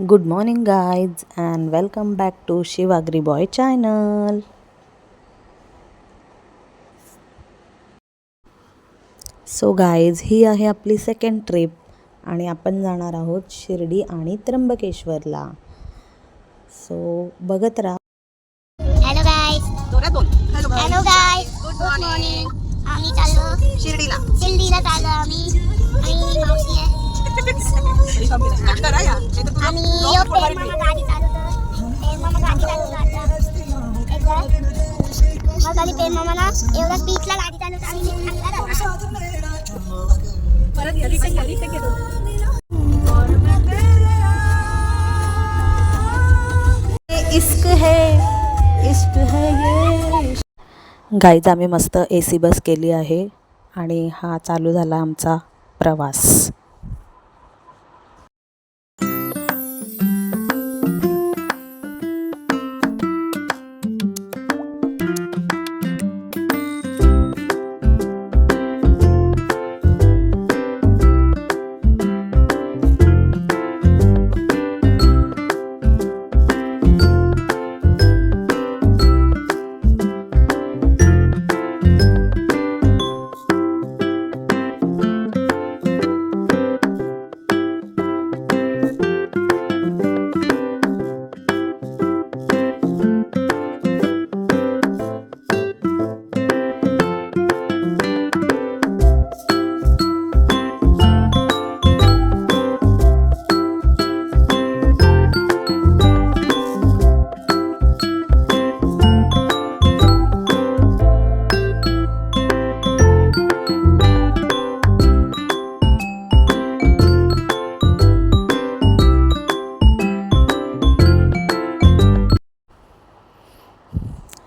Good morning, guys, and welcome back to Shiv Agri Boy channel. So guys ही आहे आपली second trip आणि आपण जाणार आहोत शिर्डी आणि त्र्यंबकेश्वरला. सो बघत राहा. Hello guys. Hello guys. Good morning. आम्ही चाललो शिर्डीला चाललो आम्ही आणि मावशी आहे. आम्ही प्रेम मामा गाडी चालवतो. प्रेम मामा गाडी मग आम्ही प्रेम मामाला एवढा बीचला गाडी चालवतो आम्ही इश्क है ये. गाईज आम्ही मस्त AC बस केली आहे आणि हा चालू झाला आमचा प्रवास.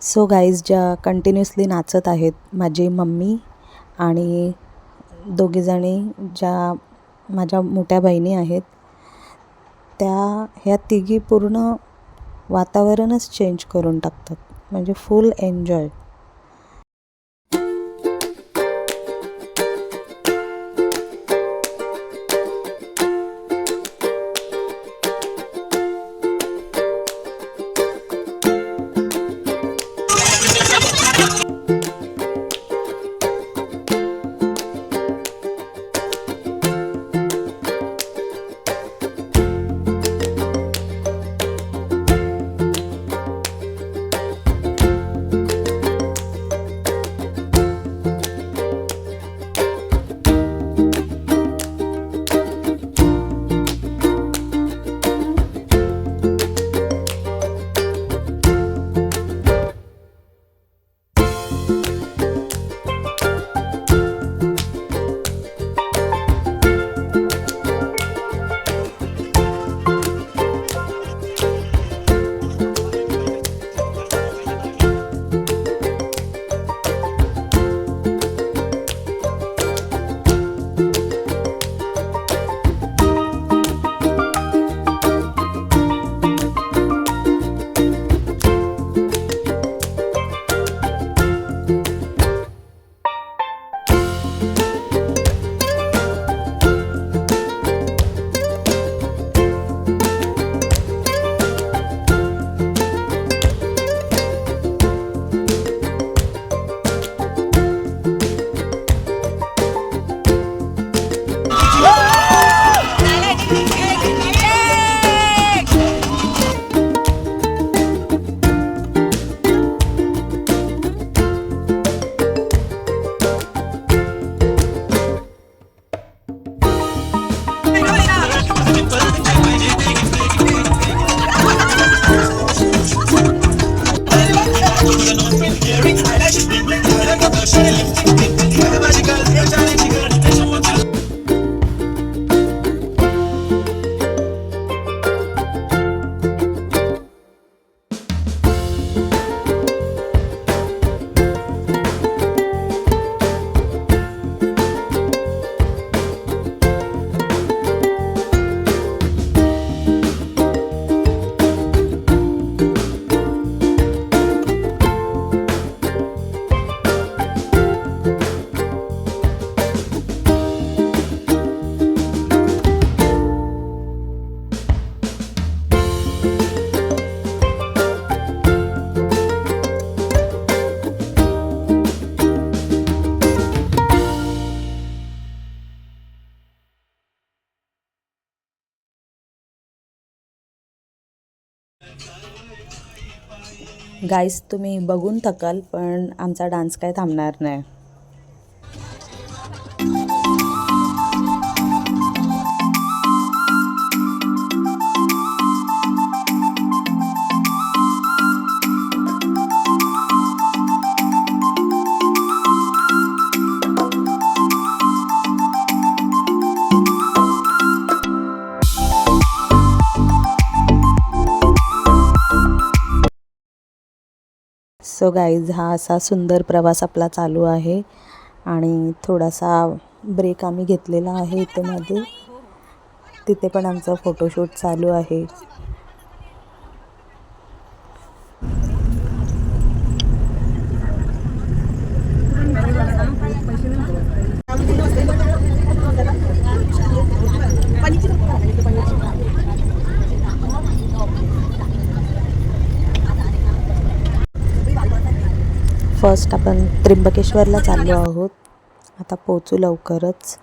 सो गाईज ज्या कंटिन्युअसली नाचत आहेत माझी मम्मी आणि दोघीजणी ज्या माझ्या मोठ्या बहिणी आहेत ह्या तिघी पूर्ण वातावरणच चेंज करून टाकतात, म्हणजे फुल एन्जॉय. गाईज तुम्ही बघून थकाल, पण आमचा डान्स काय थांबणार नाही. सो गाईज हा असा सुंदर प्रवास आपला चालू आहे आणि थोडासा ब्रेक आम्ही घेतलेला आहे इथे मध्ये. तिथे पण आमचं फोटोशूट चालू आहे. फर्स्ट आपण त्र्यंबकेश्वरला चाललो आहोत. आता पोहोचू लवकरच.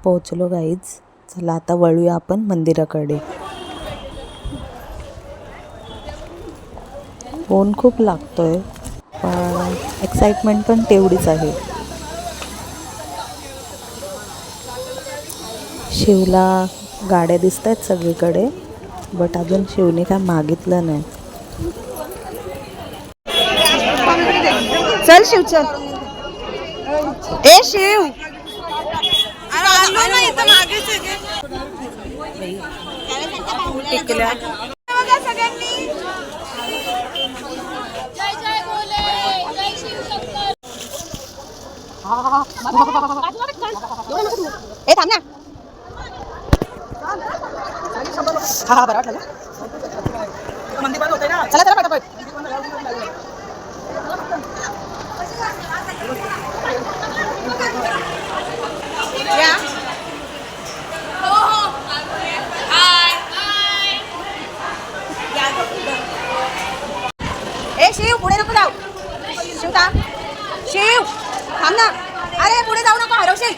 पोहोचलो गाईज. चला आता वळूया आपण मंदिराकडे. फोन खूप लागतोय, पण एक्साइटमेंट पण तेवढीच आहे. शिवला गाड्या दिसत आहेत सगळीकडे, बट अजून शिवने काय मागितलं नाही. चल शिव चल. ए शिव ए थांब ना. हा बरं वाटलं मंदिर बंद होते ना. चला चला पटापट. या ए शिव पुढे नको जाऊ. शिव थांब. शिव थांब ना. अरे पुढे जाऊ नको, हरवशील.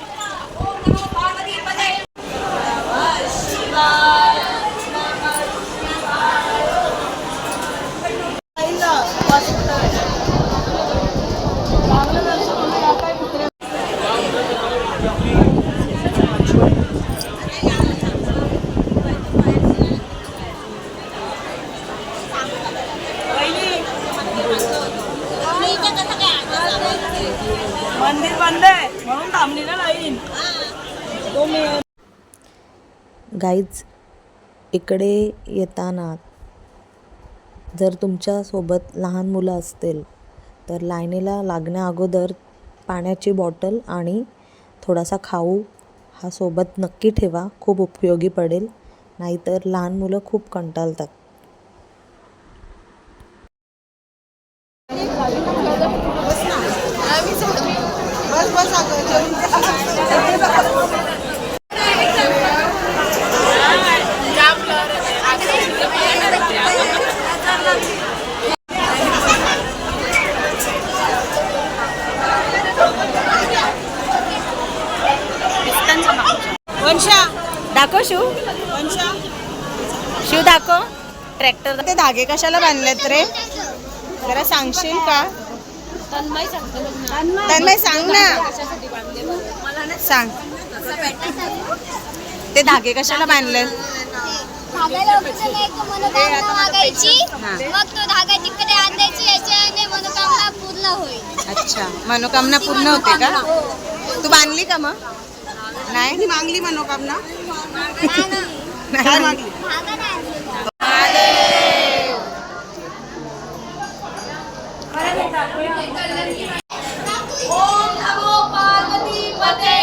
मंदिर बंद आहे म्हणून थांबली ना लाईन. गाईज इकडे येताना जर तुमच्यासोबत लहान मुलं असतील तर लाईनीला लागण्या अगोदर पाण्याची बॉटल आणि थोडासा खाऊ हा सोबत नक्की ठेवा. खूप उपयोगी पडेल, नाहीतर लहान मुलं खूप कंटाळतात. वंशा दाखव शिव. वंशा शिव दाखव. ट्रॅक्टर ते धागे कशाला बांधलेत रे? जरा सांगशील का? तन्मय सांग ना. सांग ते धागे कशाला बांधले? मनोकामना मागायची, मग तो धागा तिकडे आणायची, याच्याने मनोकामना पूर्ण होईल. अच्छा, मनोकामना पूर्ण होते का? तू बांधली का मग? नाही मागली मनोकामना. काय मागली? धागा नाही ओम नमो पार्वती पते.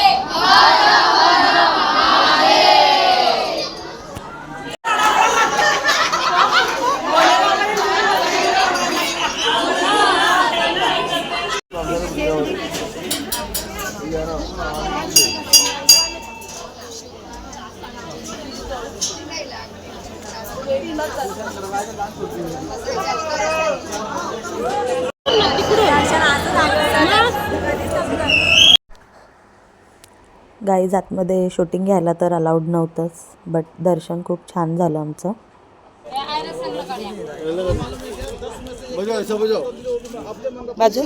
गाईज आतमध्ये शूटिंग घ्यायला तर अलाउड नव्हतंच, बट दर्शन खूप छान झालं आमचं. बाजू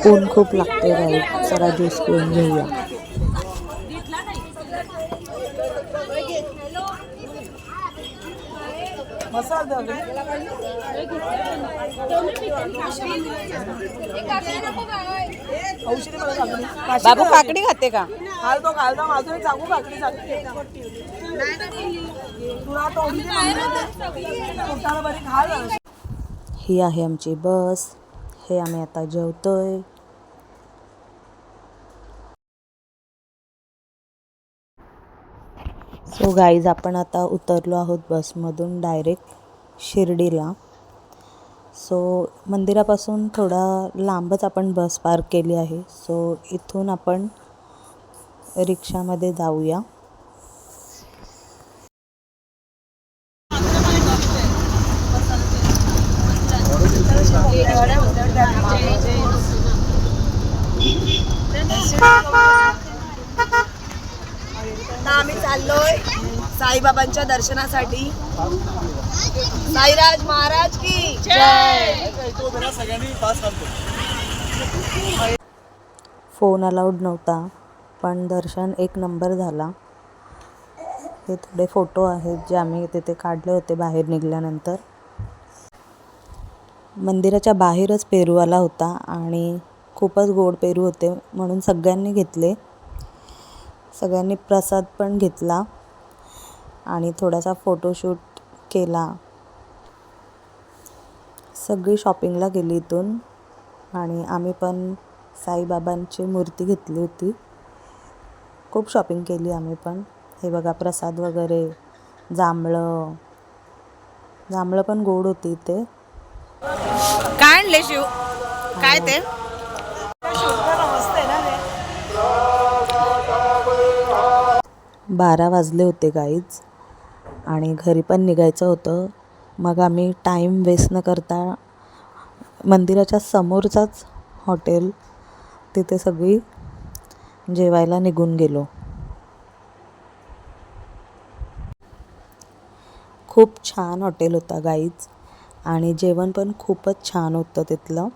ऊन खूप लागते गाईज, जरा ज्यूस पिऊन घेऊया. बाबू काकडी खाते का? ही आहे आमची बस. हे आम्ही आता जेवतोय. सो गाईज आपण आता उतरलो आहोत बसमधून डायरेक्ट शिर्डीला. सो मंदिरापासून थोडा लांबच आपण बस पार्क केली आहे. सो इथून आपण रिक्षामध्ये जाऊया. आम्ही चाललोय साईबाबांच्या दर्शनासाठी. साईराज महाराज की जय. फोन अलाउड नव्हता, पण दर्शन एक नंबर झाला. हे थोडे फोटो आहेत जे आम्ही तिथे काढले होते बाहेर निघाल्यानंतर. मंदिराच्या बाहेरच पेरू आला होता आणि खूपच गोड पेरू होते, म्हणून सगळ्यांनी घेतले. सगळ्यांनी प्रसाद पण घेतला आणि थोडासा फोटोशूट केला. सगळी शॉपिंगला गेली इथून आणि आम्ही पण साईबाबांची मूर्ती घेतली होती. खूप शॉपिंग केली आम्ही पण. हे बघा प्रसाद वगैरे, जांभळं पण गोड होती इथे. काय आणले शिव? काय ते? 12 वाजले होते गाईज आणि घरी पण निघायचं होतं. मग आम्ही टाईम वेस्ट न करता मंदिराच्या समोरचाच हॉटेल तिथे सगळी जेवायला निघून गेलो. खूप छान हॉटेल होता गाईज आणि जेवण पण खूपच छान होतं तिथलं.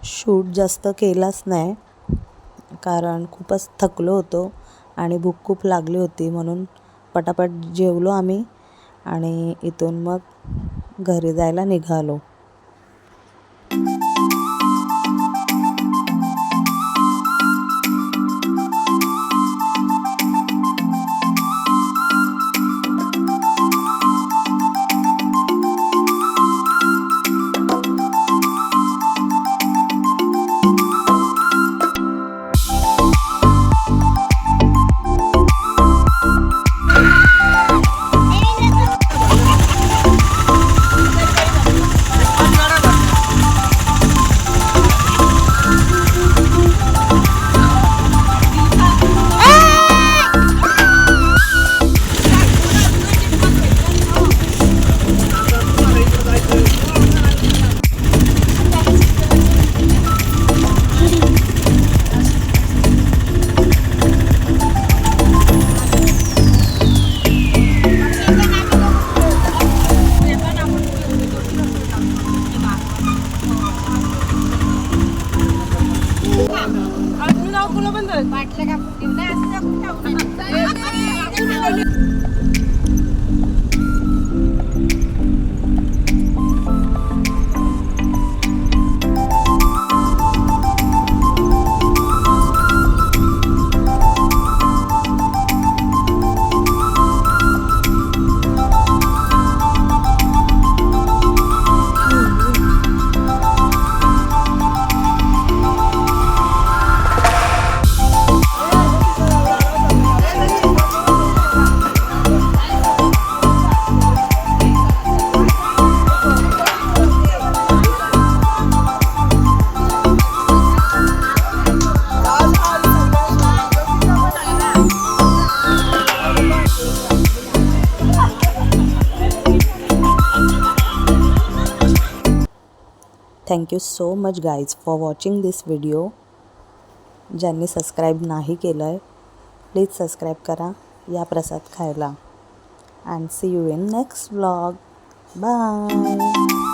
शूट जास्त केलाच नाही कारण खूपच थकलो होतो आणि भूक खूप लागली होती, म्हणून पटापट जेवलो आम्ही आणि इथून मग घरी जायला निघालो. Thank you so much guys for watching this video. ज्यांनी सबस्क्राईब नाही केलं आहे प्लीज सबस्क्राईब करा या प्रसाद खायला. And see you in next vlog. Bye.